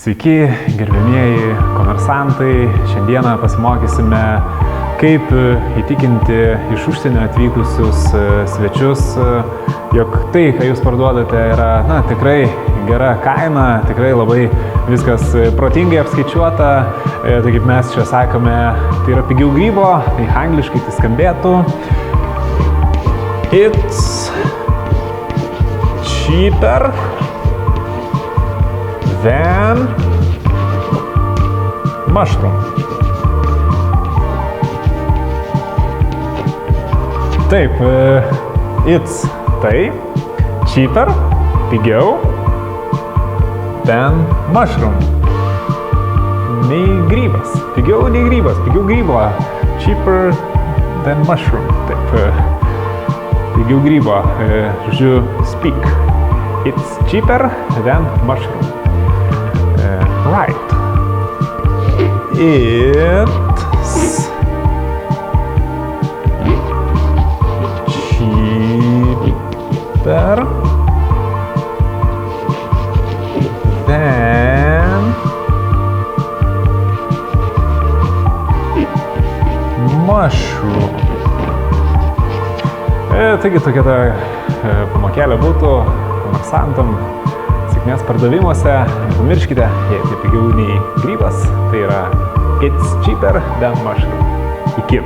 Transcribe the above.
Sveiki, gerbėmieji komersantai. Šiandieną pasimokysime, kaip įtikinti iš užsienio atvykusius svečius, jog tai, ką jūs parduodate, yra tikrai gera kaina, tikrai labai viskas protingai apskaičiuota. Tai kaip mes čia sakome, tai yra pigiau grybo, tai angliškai tai skambėtų. It's cheaper than mushroom. Taip, it's tai, cheaper, pigiau, than mushroom. Nei grybas, pigiau nei grybas, pigiau grybo, cheaper than mushroom. Taip, pigiau grybo, žodžiu, speak. It's cheaper than mushroom. Right. It's cheaper than mushroom. Taigi tokia ta pamokėlė būtų komersantam. Sėkmės pardavimuose. Nepamirškite, jei tai pigiau nei grybas, tai yra it's cheaper than mushroom. Iki.